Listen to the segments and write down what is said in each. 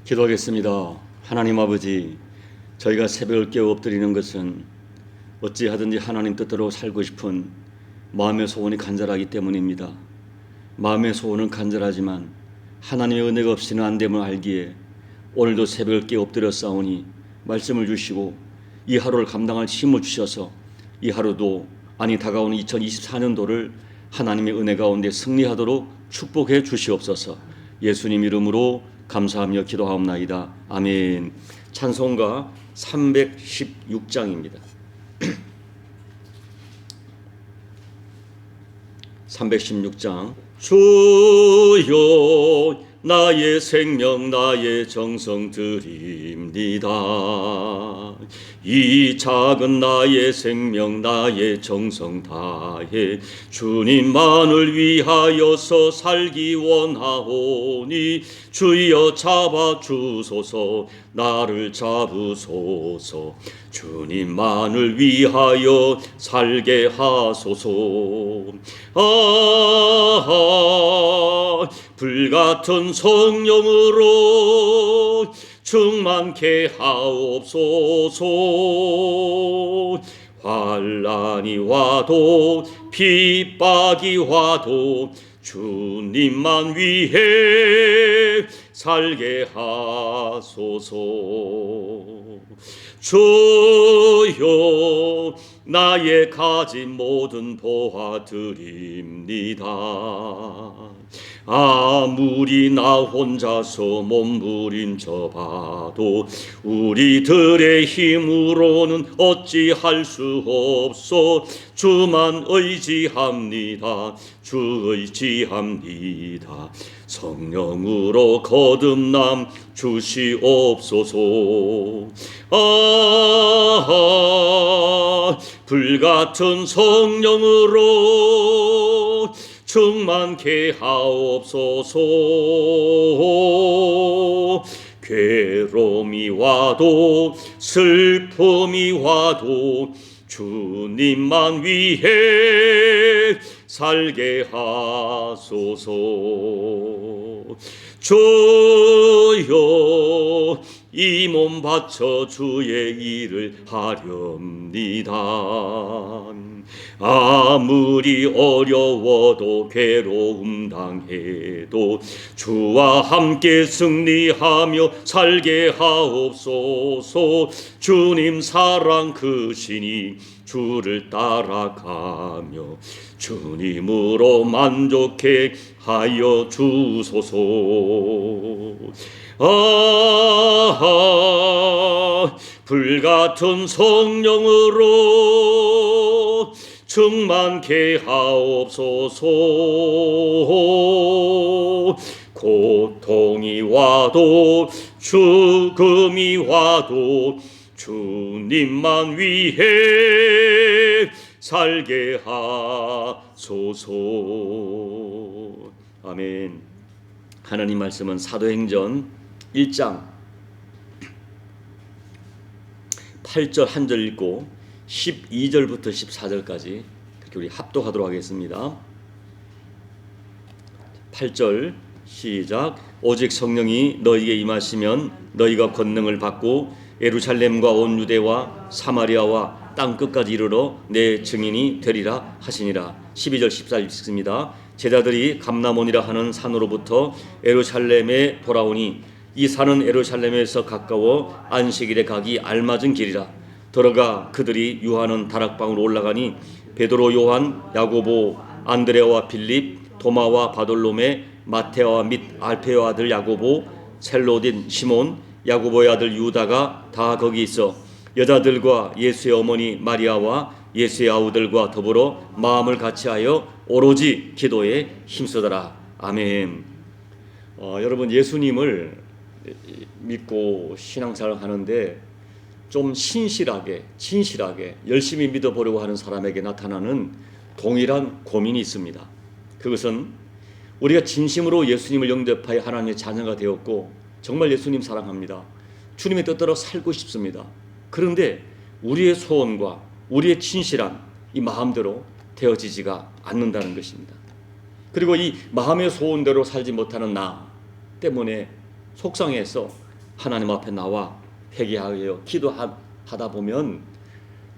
기도하겠습니다. 하나님 아버지, 저희가 새벽을 깨어 엎드리는 것은 어찌하든지 하나님 뜻대로 살고 싶은 마음의 소원이 간절하기 때문입니다. 마음의 소원은 간절하지만 하나님의 은혜가 없이는 안 됨을 알기에 오늘도 새벽을 깨어 엎드려 싸우니 말씀을 주시고 이 하루를 감당할 힘을 주셔서 이 하루도 다가오는 2024년도를 하나님의 은혜 가운데 승리하도록 축복해 주시옵소서. 예수님 이름으로 감사하며 기도하옵나이다. 아멘. 찬송가 316장입니다. 316장. 주여 나의 생명 나의 정성 드립니다. 이 작은 나의 생명 나의 정성 다해 주님만을 위하여서 살기 원하오니 주여 잡아주소서 나를 잡으소서 주님만을 위하여 살게 하소서. 불같은 성령으로 충만케 하옵소서. 환난이 와도 핍박이 와도 주님만 위해 살게 하소서. 주여 나의 가진 모든 보아드립니다. 아무리 나 혼자서 몸부림쳐봐도 우리들의 힘으로는 어찌할 수 없어. 주만 의지합니다. 주 의지합니다. 성령으로 거듭남 주시옵소서. 불같은 성령으로 충만케 하옵소서. 괴로움이 와도 슬픔이 와도 주님만 위해 살게 하소서. 주여 이 몸 바쳐 주의 일을 하렵니다. 아무리 어려워도 괴로움 당해도 주와 함께 승리하며 살게 하옵소서. 주님 사랑 크시니 주를 따라가며 주님으로 만족해 하여 주소서. 불같은 성령으로 충만케 하옵소서. 고통이 와도 죽음이 와도 주님만 위해 살게 하소서. 아멘. 하나님 말씀은 사도행전 1장 8절 한 절 읽고 12절부터 14절까지 그렇게 우리 합독하도록 하겠습니다. 8절 시작. 오직 성령이 너희에게 임하시면 너희가 권능을 받고 예루살렘과 온 유대와 사마리아와 땅 끝까지 이르러 내 증인이 되리라 하시니라. 12절 14절 읽습니다. 제자들이 감람원이라 하는 산으로부터 예루살렘에 돌아오니 이 산은 예루살렘에서 가까워 안식일에 가기 알맞은 길이라. 들어가 그들이 유하는 다락방으로 올라가니 베드로 요한 야고보 안드레와 빌립 도마와 바돌로메 마테와 및 알페의 아들 야고보 셀로딘 시몬 야고보의 아들 유다가 다 거기 있어 여자들과 예수의 어머니 마리아와 예수의 아우들과 더불어 마음을 같이하여 오로지 기도에 힘쓰더라. 아멘. 여러분, 예수님을 믿고 신앙생활을 하는데 좀 신실하게 진실하게 열심히 믿어보려고 하는 사람에게 나타나는 동일한 고민이 있습니다. 그것은 우리가 진심으로 예수님을 영접하여 하나님의 자녀가 되었고 정말 예수님 사랑합니다. 주님의 뜻대로 살고 싶습니다. 그런데 우리의 소원과 우리의 진실한 이 마음대로 되어지지가 않는다는 것입니다. 그리고 이 마음의 소원대로 살지 못하는 나 때문에 속상해서 하나님 앞에 나와 회개하여 기도하다 보면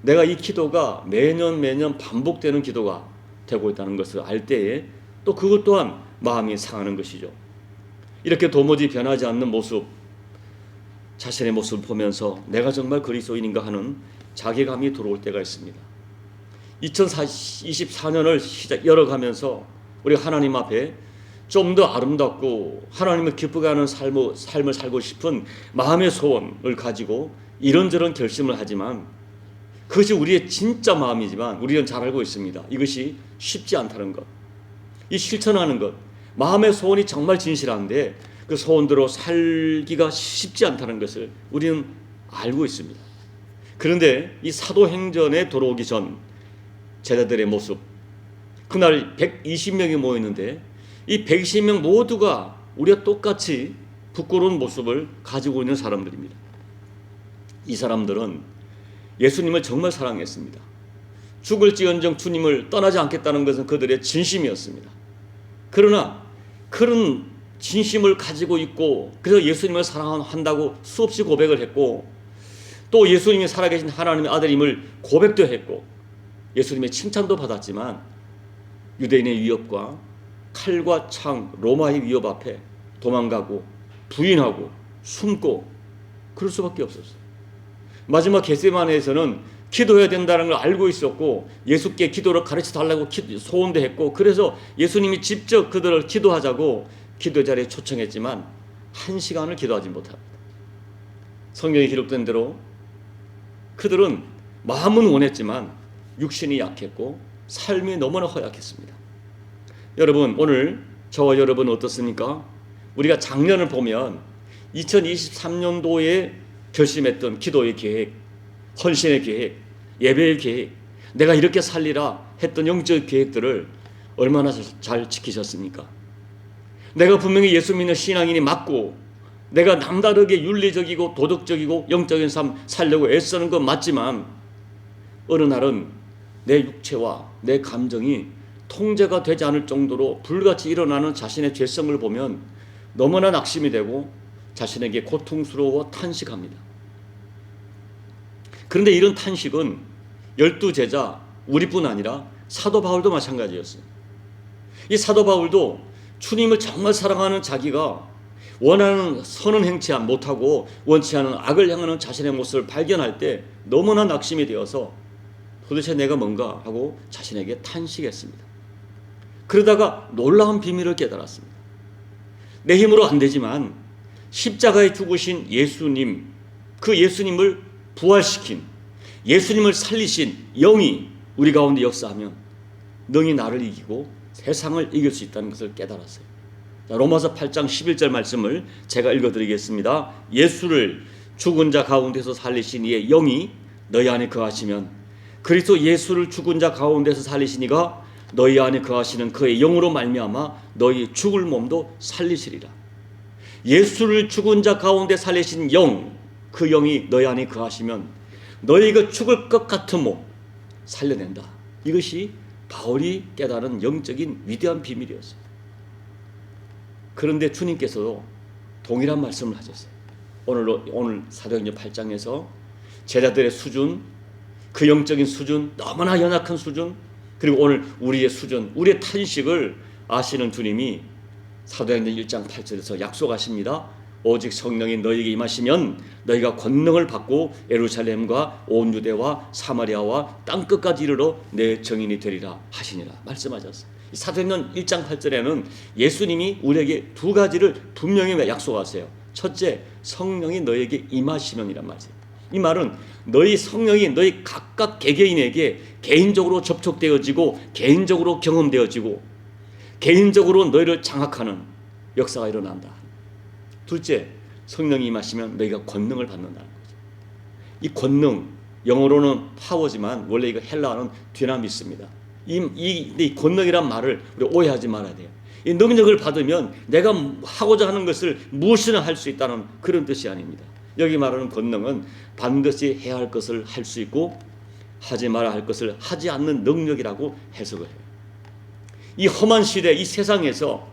내가 이 기도가 매년 반복되는 기도가 되고 있다는 것을 알 때에 또 그것 또한 마음이 상하는 것이죠. 이렇게 도무지 변하지 않는 모습, 자신의 모습을 보면서 내가 정말 그리스도인인가 하는 자괴감이 들어올 때가 있습니다. 2024년을 열어가면서 우리 하나님 앞에 좀 더 아름답고 하나님을 기쁘게 하는 삶을 살고 싶은 마음의 소원을 가지고 이런저런 결심을 하지만 그것이 우리의 진짜 마음이지만 우리는 잘 알고 있습니다. 이것이 쉽지 않다는 것. 이 실천하는 것, 마음의 소원이 정말 진실한데 그 소원대로 살기가 쉽지 않다는 것을 우리는 알고 있습니다. 그런데 이 사도행전에 들어오기 전 제자들의 모습, 그날 120명이 모였는데 이 120명 모두가 우리와 똑같이 부끄러운 모습을 가지고 있는 사람들입니다. 이 사람들은 예수님을 정말 사랑했습니다. 죽을지언정 주님을 떠나지 않겠다는 것은 그들의 진심이었습니다. 그러나 그런 진심을 가지고 있고 그래서 예수님을 사랑한다고 수없이 고백을 했고 또 예수님이 살아계신 하나님의 아들임을 고백도 했고 예수님의 칭찬도 받았지만 유대인의 위협과 칼과 창, 로마의 위협 앞에 도망가고 부인하고 숨고 그럴 수밖에 없었어요. 마지막 겟세마네에서는 기도해야 된다는 걸 알고 있었고 예수께 기도를 가르쳐 달라고 소원도 했고 그래서 예수님이 직접 그들을 기도하자고 기도 자리에 초청했지만 1시간을 기도하지 못합니다. 성경에 기록된 대로 그들은 마음은 원했지만 육신이 약했고 삶이 너무나 허약했습니다. 여러분 오늘 저와 여러분 어떻습니까? 우리가 작년을 보면 2023년도에 결심했던 기도의 계획, 헌신의 계획, 예배의 계획, 내가 이렇게 살리라 했던 영적 계획들을 얼마나 잘 지키셨습니까? 내가 분명히 예수 믿는 신앙인이 맞고 내가 남다르게 윤리적이고 도덕적이고 영적인 삶 살려고 애쓰는 건 맞지만 어느 날은 내 육체와 내 감정이 통제가 되지 않을 정도로 불같이 일어나는 자신의 죄성을 보면 너무나 낙심이 되고 자신에게 고통스러워 탄식합니다. 그런데 이런 탄식은 12제자 우리뿐 아니라 사도 바울도 마찬가지였어요. 이 사도 바울도 주님을 정말 사랑하는 자기가 원하는 선은 행치 못하고 원치 않은 악을 향하는 자신의 모습을 발견할 때 너무나 낙심이 되어서 도대체 내가 뭔가 하고 자신에게 탄식했습니다. 그러다가 놀라운 비밀을 깨달았습니다. 내 힘으로 안 되지만 십자가에 죽으신 예수님, 그 예수님을 부활시킨 예수님을 살리신 영이 우리 가운데 역사하면 능히 나를 이기고 세상을 이길 수 있다는 것을 깨달았어요. 자, 로마서 8장 11절 말씀을 제가 읽어드리겠습니다. 예수를 죽은 자 가운데서 살리신 이의 영이 너희 안에 거하시면 그리스도 예수를 죽은 자 가운데서 살리신 이가 너희 안에 거하시는 그의 영으로 말미암아 너희 죽을 몸도 살리시리라. 예수를 죽은 자 가운데 살리신 영, 그 영이 너희 안에 거하시면 너희가 죽을 것 같은 몸 살려낸다. 이것이 바울이 깨달은 영적인 위대한 비밀이었어요. 그런데 주님께서도 동일한 말씀을 하셨어요. 오늘 사도행전 8장에서 제자들의 수준, 그 영적인 수준, 너무나 연약한 수준, 그리고 오늘 우리의 수준, 우리의 탄식을 아시는 주님이 사도행전 1장 8절에서 약속하십니다. 오직 성령이 너희에게 임하시면 너희가 권능을 받고 예루살렘과 온 유대와 사마리아와 땅끝까지 이르러 내 증인이 되리라 하시니라 말씀하셨어요. 사도행전 1장 8절에는 예수님이 우리에게 두 가지를 분명히 약속하세요. 첫째, 성령이 너희에게 임하시면이란 말이에요. 이 말은 너희 성령이 너희 각각 개개인에게 개인적으로 접촉되어지고 개인적으로 경험되어지고 개인적으로 너희를 장악하는 역사가 일어난다. 둘째, 성령이 임하시면 너희가 권능을 받는다는 거죠. 이 권능, 영어로는 파워지만 원래 이거 헬라어는 디나미스입니다. 이 권능이란 말을 우리 오해하지 말아야 돼요. 이 능력을 받으면 내가 하고자 하는 것을 무엇이나 할 수 있다는 그런 뜻이 아닙니다. 여기 말하는 권능은 반드시 해야 할 것을 할 수 있고 하지 말아야 할 것을 하지 않는 능력이라고 해석을 해요. 이 험한 시대, 이 세상에서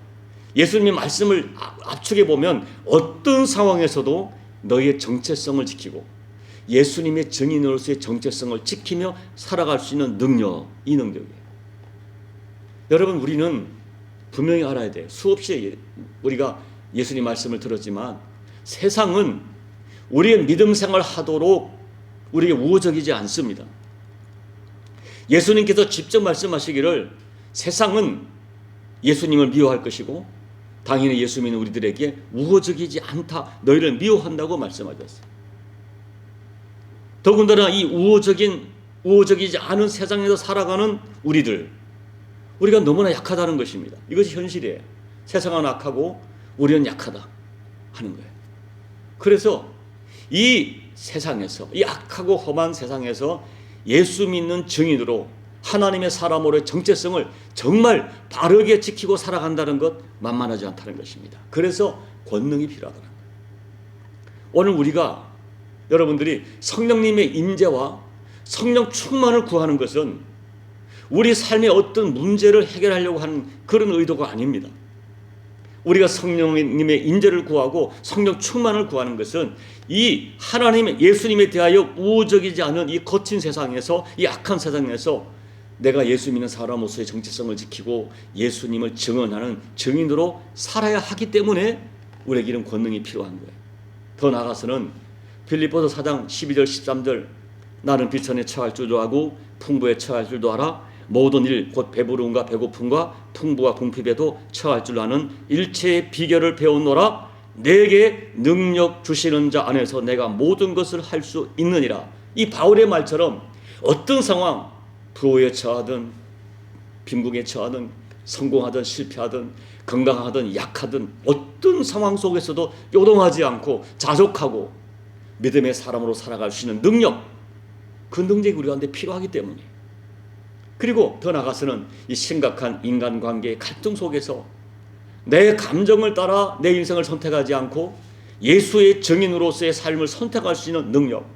예수님의 말씀을 압축해 보면 어떤 상황에서도 너희의 정체성을 지키고 예수님의 증인으로서의 정체성을 지키며 살아갈 수 있는 능력, 이 능력이에요. 여러분, 우리는 분명히 알아야 돼요. 수없이 우리가 예수님 말씀을 들었지만 세상은 우리의 믿음 생활 하도록 우리에게 우호적이지 않습니다. 예수님께서 직접 말씀하시기를 세상은 예수님을 미워할 것이고 당연히 예수 믿는 우리들에게 우호적이지 않다, 너희를 미워한다고 말씀하셨어요. 더군다나 이 우호적이지 않은 세상에서 살아가는 우리가 너무나 약하다는 것입니다. 이것이 현실이에요. 세상은 악하고 우리는 약하다 하는 거예요. 그래서 이 세상에서, 이 악하고 험한 세상에서 예수 믿는 증인으로 하나님의 사람으로의 정체성을 정말 바르게 지키고 살아간다는 것 만만하지 않다는 것입니다. 그래서 권능이 필요하다는 거예요. 오늘 우리가 여러분들이 성령님의 임재와 성령 충만을 구하는 것은 우리 삶의 어떤 문제를 해결하려고 하는 그런 의도가 아닙니다. 우리가 성령님의 임재를 구하고 성령 충만을 구하는 것은 이 하나님의 예수님에 대하여 우호적이지 않은 이 거친 세상에서, 이 악한 세상에서 내가 예수 믿는 사람으로서의 정체성을 지키고 예수님을 증언하는 증인으로 살아야 하기 때문에 우리에게 이런 권능이 필요한 거예요. 더 나아가서는 빌립보서 4장 12절 13절 나는 비천에 처할 줄도 알고 풍부에 처할 줄도 알아 모든 일 곧 배부름과 배고픔과 풍부와 궁핍에도 처할 줄 아는 일체의 비결을 배웠노라. 내게 능력 주시는 자 안에서 내가 모든 것을 할 수 있느니라. 이 바울의 말처럼 어떤 상황, 부호에 처하든 빈궁에 처하든 성공하든 실패하든 건강하든 약하든 어떤 상황 속에서도 요동하지 않고 자족하고 믿음의 사람으로 살아갈 수 있는 능력, 그 능력이 우리 가운데 필요하기 때문에, 그리고 더 나아가서는 이 심각한 인간관계의 갈등 속에서 내 감정을 따라 내 인생을 선택하지 않고 예수의 증인으로서의 삶을 선택할 수 있는 능력,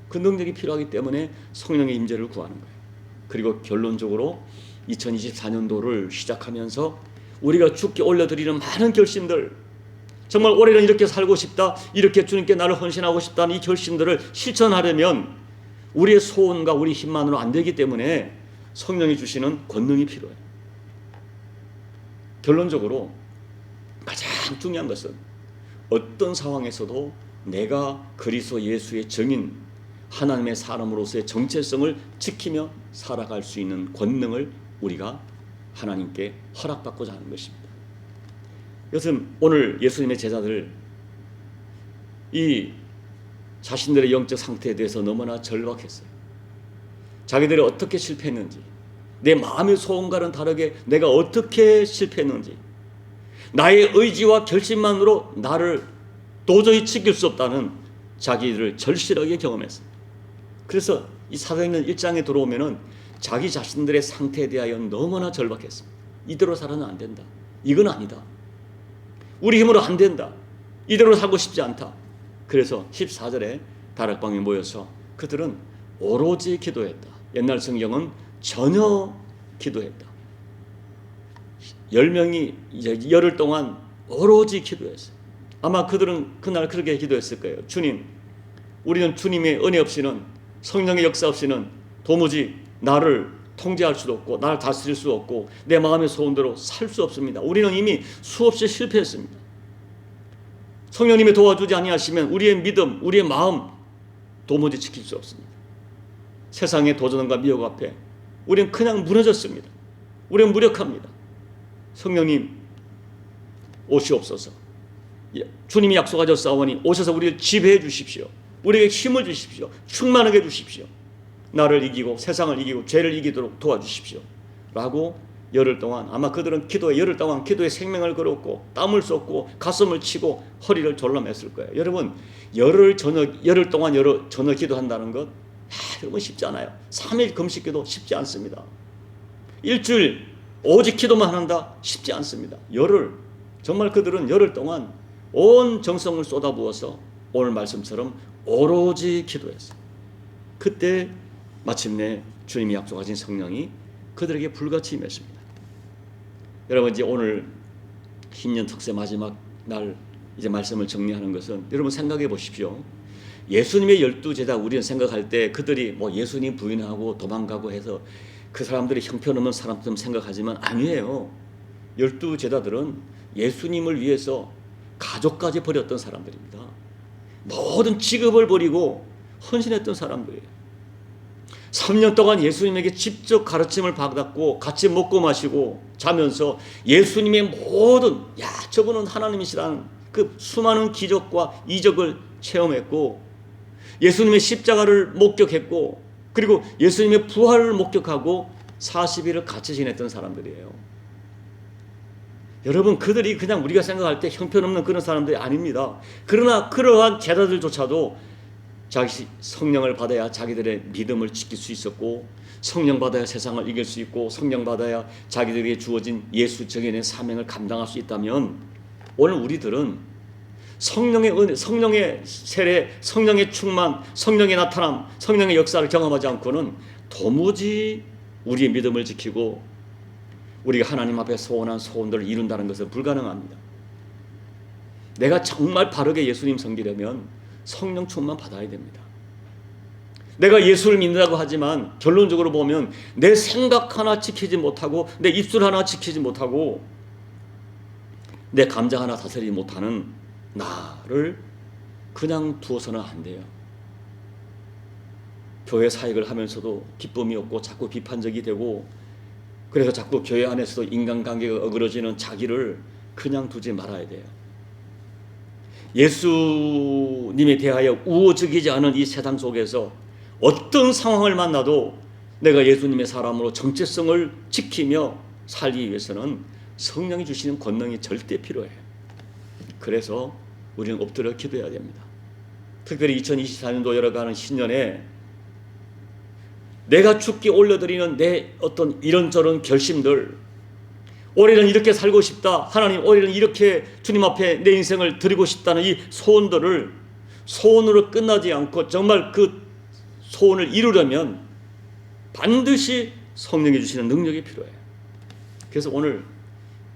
그 능력이 필요하기 때문에 성령의 임재를 구하는 거예요. 그리고 결론적으로 2024년도를 시작하면서 우리가 주께 올려드리는 많은 결심들, 정말 올해는 이렇게 살고 싶다, 이렇게 주님께 나를 헌신하고 싶다는 이 결심들을 실천하려면 우리의 소원과 우리 힘만으로 안 되기 때문에 성령이 주시는 권능이 필요해요. 결론적으로 가장 중요한 것은 어떤 상황에서도 내가 그리스도 예수의 증인, 하나님의 사람으로서의 정체성을 지키며 살아갈 수 있는 권능을 우리가 하나님께 허락받고자 하는 것입니다. 요즘 오늘 예수님의 제자들 이 자신들의 영적 상태에 대해서 너무나 절박했어요. 자기들이 어떻게 실패했는지, 내 마음의 소원과는 다르게 내가 어떻게 실패했는지, 나의 의지와 결심만으로 나를 도저히 지킬 수 없다는 자기들을 절실하게 경험했습니다. 그래서 이 사도행전 1장에 들어오면은 자기 자신들의 상태에 대하여 너무나 절박했습니다. 이대로 살아는 안 된다. 이건 아니다. 우리 힘으로 안 된다. 이대로 살고 싶지 않다. 그래서 14절에 다락방에 모여서 그들은 오로지 기도했다. 옛날 성경은 전혀 기도했다. 10명이 열흘 동안 오로지 기도했어요. 아마 그들은 그날 그렇게 기도했을 거예요. 주님, 우리는 주님의 은혜 없이는, 성령의 역사 없이는 도무지 나를 통제할 수도 없고 나를 다스릴 수 없고 내 마음의 소원대로 살 수 없습니다. 우리는 이미 수없이 실패했습니다. 성령님이 도와주지 아니하시면 우리의 믿음, 우리의 마음 도무지 지킬 수 없습니다. 세상의 도전과 미혹 앞에 우리는 그냥 무너졌습니다. 우리는 무력합니다. 성령님 오시옵소서. 주님이 약속하셨사오니 오셔서 우리를 지배해 주십시오. 우리에게 힘을 주십시오. 충만하게 해 주십시오. 나를 이기고 세상을 이기고 죄를 이기도록 도와주십시오. 라고 열흘 동안, 아마 그들은 열흘 동안 기도에 생명을 걸었고 땀을 쏟고 가슴을 치고 허리를 졸라맸을 거예요. 여러분, 열흘 동안 저녁 기도한다는 것 여러분 쉽지 않아요. 3일 금식기도 쉽지 않습니다. 일주일 오직 기도만 한다 쉽지 않습니다. 정말 그들은 열흘 동안 온 정성을 쏟아부어서 오늘 말씀처럼 오로지 기도했어요. 그때 마침내 주님이 약속하신 성령이 그들에게 불같이 임했습니다. 여러분, 이제 오늘 신년 특세 마지막 날 이제 말씀을 정리하는 것은 여러분 생각해 보십시오. 예수님의 12제자 우리는 생각할 때 그들이 뭐 예수님 부인하고 도망가고 해서 그 사람들이 형편없는 사람처럼 생각하지만 아니에요. 12제자들은 예수님을 위해서 가족까지 버렸던 사람들입니다. 모든 직업을 버리고 헌신했던 사람들이에요. 3년 동안 예수님에게 직접 가르침을 받았고 같이 먹고 마시고 자면서 예수님의 모든 저분은 하나님이시라는 그 수많은 기적과 이적을 체험했고 예수님의 십자가를 목격했고 그리고 예수님의 부활을 목격하고 40일을 같이 지냈던 사람들이에요. 여러분 그들이 그냥 우리가 생각할 때 형편없는 그런 사람들이 아닙니다. 그러나 그러한 제자들조차도 자기 성령을 받아야 자기들의 믿음을 지킬 수 있었고 성령 받아야 세상을 이길 수 있고 성령 받아야 자기들에게 주어진 예수 정인의 사명을 감당할 수 있다면 오늘 우리들은 성령의 은혜, 성령의 세례, 성령의 충만, 성령의 나타남, 성령의 역사를 경험하지 않고는 도무지 우리의 믿음을 지키고 우리가 하나님 앞에 소원한 소원들을 이룬다는 것은 불가능합니다. 내가 정말 바르게 예수님 섬기려면 성령 충만 받아야 됩니다. 내가 예수를 믿는다고 하지만 결론적으로 보면 내 생각 하나 지키지 못하고 내 입술 하나 지키지 못하고 내 감정 하나 다스리지 못하는 나를 그냥 두어서는 안 돼요. 교회 사역을 하면서도 기쁨이 없고 자꾸 비판적이 되고 그래서 자꾸 교회 안에서도 인간관계가 어그러지는 자기를 그냥 두지 말아야 돼요. 예수님에 대하여 우호적이지 않은 이 세상 속에서 어떤 상황을 만나도 내가 예수님의 사람으로 정체성을 지키며 살기 위해서는 성령이 주시는 권능이 절대 필요해요. 그래서 우리는 엎드려 기도해야 됩니다. 특별히 2024년도 열어가는 신년에 내가 죽게 올려드리는 내 어떤 이런저런 결심들, 올해는 이렇게 살고 싶다, 하나님 올해는 이렇게 주님 앞에 내 인생을 드리고 싶다는 이 소원들을 소원으로 끝나지 않고 정말 그 소원을 이루려면 반드시 성령이 주시는 능력이 필요해요. 그래서 오늘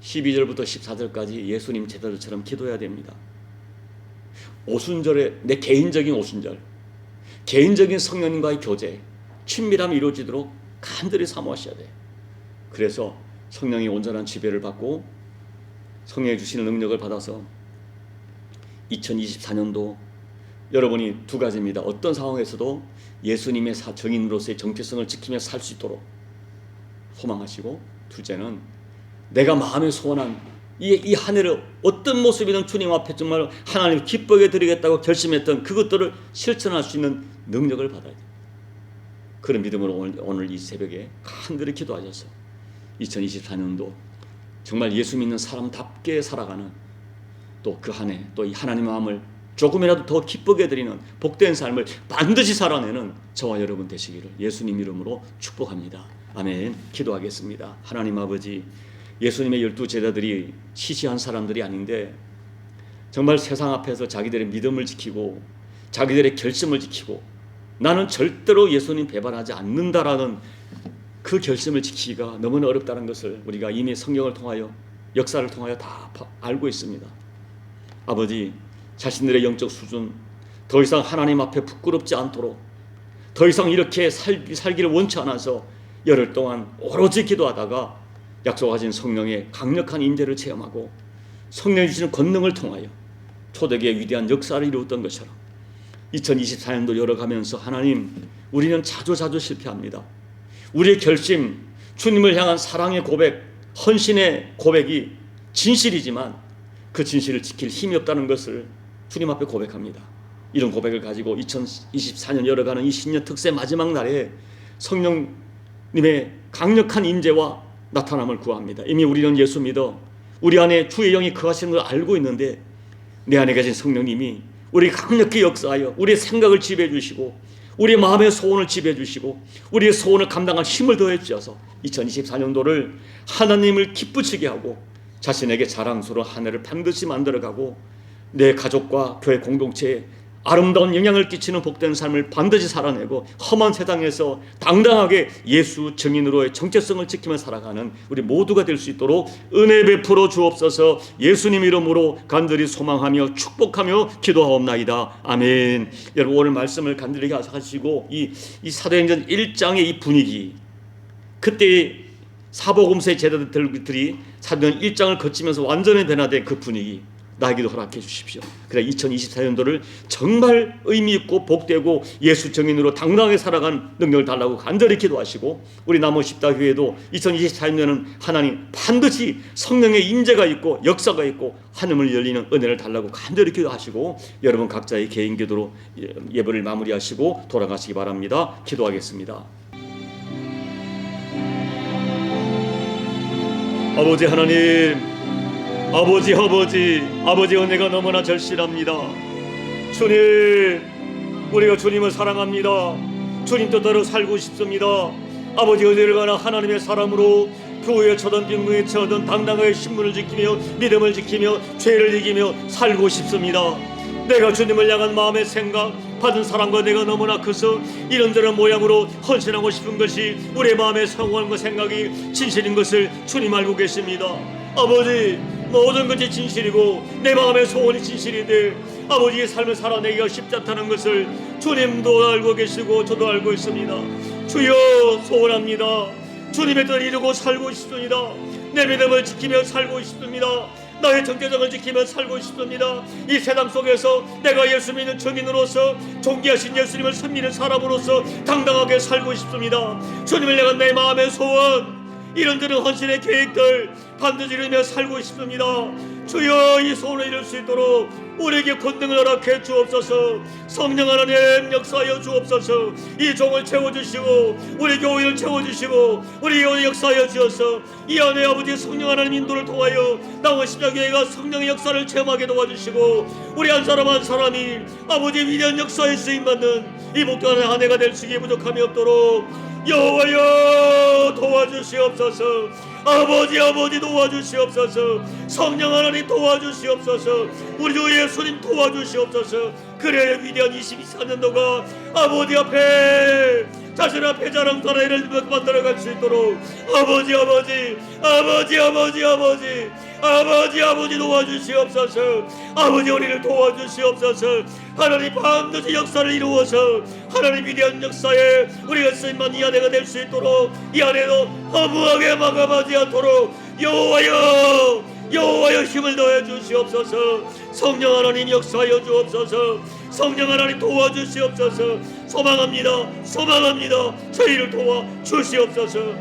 12절부터 14절까지 예수님 제자들처럼 기도해야 됩니다. 오순절에 내 개인적인 오순절, 개인적인 성령님과의 교제, 친밀함이 이루어지도록 간절히 사모하셔야 돼요. 그래서 성령이 온전한 지배를 받고 성령이 주시는 능력을 받아서 2024년도 여러분이 두 가지입니다. 어떤 상황에서도 예수님의 정인으로서의 정체성을 지키며 살 수 있도록 소망하시고, 둘째는 내가 마음에 소원한 이 한 해를 어떤 모습이든 주님 앞에 정말 하나님 기쁘게 드리겠다고 결심했던 그것들을 실천할 수 있는 능력을 받아야 돼요. 그런 믿음으로 오늘 이 새벽에 간절히 기도하셔서 2024년도 정말 예수 믿는 사람답게 살아가는 또 그 한 해 또 이 하나님의 마음을 조금이라도 더 기쁘게 드리는 복된 삶을 반드시 살아내는 저와 여러분 되시기를 예수님 이름으로 축복합니다. 아멘. 기도하겠습니다. 하나님 아버지, 예수님의 12제자들이 시시한 사람들이 아닌데 정말 세상 앞에서 자기들의 믿음을 지키고 자기들의 결심을 지키고 나는 절대로 예수님 배반하지 않는다라는 그 결심을 지키기가 너무나 어렵다는 것을 우리가 이미 성경을 통하여 역사를 통하여 다 알고 있습니다. 아버지, 자신들의 영적 수준 더 이상 하나님 앞에 부끄럽지 않도록 더 이상 이렇게 살기를 원치 않아서 열흘 동안 오로지 기도하다가 약속하신 성령의 강력한 임재를 체험하고 성령이 주시는 권능을 통하여 초대교회의 위대한 역사를 이루었던 것처럼 2024년도 열어가면서 하나님, 우리는 자주 실패합니다. 우리의 결심, 주님을 향한 사랑의 고백, 헌신의 고백이 진실이지만 그 진실을 지킬 힘이 없다는 것을 주님 앞에 고백합니다. 이런 고백을 가지고 2024년 열어가는 이 신년 특세 마지막 날에 성령님의 강력한 임재와 나타남을 구합니다. 이미 우리는 예수 믿어 우리 안에 주의 영이 거하시는 걸 알고 있는데 내 안에 계신 성령님이 우리 강력히 역사하여 우리의 생각을 지배해 주시고 우리의 마음의 소원을 지배해 주시고 우리의 소원을 감당할 힘을 더해 주셔서 2024년도를 하나님을 기쁘시게 하고 자신에게 자랑스러운 한 해를 반드시 만들어가고 내 가족과 교회 공동체에 아름다운 영향을 끼치는 복된 삶을 반드시 살아내고 험한 세상에서 당당하게 예수 증인으로의 정체성을 지키며 살아가는 우리 모두가 될 수 있도록 은혜 베풀어 주옵소서. 예수님 이름으로 간절히 소망하며 축복하며 기도하옵나이다. 아멘. 여러분, 오늘 말씀을 간절히 하시고 이 사도행전 1장의 이 분위기, 그때 사복음서의 제자들이 사도행전 1장을 거치면서 완전히 변화된 그 분위기 나에게도 허락해 주십시오. 그래 2024년도를 정말 의미 있고 복되고 예수 증인으로 당당하게 살아가는 능력을 달라고 간절히 기도하시고, 우리 남원 십다교회도 2024년에는 하나님 반드시 성령의 임재가 있고 역사가 있고 하늘을 열리는 은혜를 달라고 간절히 기도하시고, 여러분 각자의 개인 기도로 예배를 마무리하시고 돌아가시기 바랍니다. 기도하겠습니다. 아버지 하나님, 아버지 은혜가 너무나 절실합니다. 주님, 우리가 주님을 사랑합니다. 주님 뜻대로 살고 싶습니다. 아버지 은혜를 가나 하나님의 사람으로 교회에 처든 빈궁에 처든 당당하게 신문을 지키며 믿음을 지키며 죄를 이기며 살고 싶습니다. 내가 주님을 향한 마음의 생각, 받은 사랑과 내가 너무나 커서 이런저런 모양으로 헌신하고 싶은 것이 우리의 마음의 성원과 생각이 진실인 것을 주님 알고 계십니다. 아버지, 모든 것이 진실이고 내 마음의 소원이 진실인데 아버지의 삶을 살아내기가 쉽지 않다는 것을 주님도 알고 계시고 저도 알고 있습니다. 주여, 소원합니다. 주님의 뜻을 이루고 살고 싶습니다. 내 믿음을 지키며 살고 싶습니다. 나의 정체성을 지키며 살고 싶습니다. 이 세상 속에서 내가 예수 믿는 증인으로서 존귀하신 예수님을 섬기는 사람으로서 당당하게 살고 싶습니다. 주님을 향한 내 마음의 소원, 이런저런 헌신의 계획들 반드시 이루며 살고 싶습니다. 주여, 이 소원을 이룰 수 있도록 우리에게 권능을 허락해 주옵소서. 성령 하나님 역사하여 주옵소서. 이 종을 채워주시고 우리 교회를 채워주시고 우리 교회 역사하여 주셔서 이 안에 아버지 성령 하나님 인도를 통하여 남원 십자교회가 성령의 역사를 체험하게 도와주시고 우리 한 사람 한 사람이 아버지 위대한 역사에 쓰임받는 이 복된 한 해가 될 수 있게 부족함이 없도록 여호와여 도와주시옵소서. 아버지 도와주시옵소서. 성령 하나님 도와주시옵소서. 우리 주 예수님 도와주시옵소서. 그래 위대한 22년도가 아버지 앞에 자신 앞에 자랑스러운 해를 만들어갈 수 있도록 아버지 도와주시옵소서. 아버지 우리를 도와주시옵소서. 하나님 반드시 역사를 이루어서 하나님 위대한 역사에 우리가 쓰임만 이 안에가 될 수 있도록 이 안에도 허무하게 마감하지 않도록 여호와여 힘을 더해 주시옵소서. 성령 하나님 역사하여 주옵소서. 성령 하나님 도와주시옵소서. 소망합니다. 저희를 도와 주시옵소서.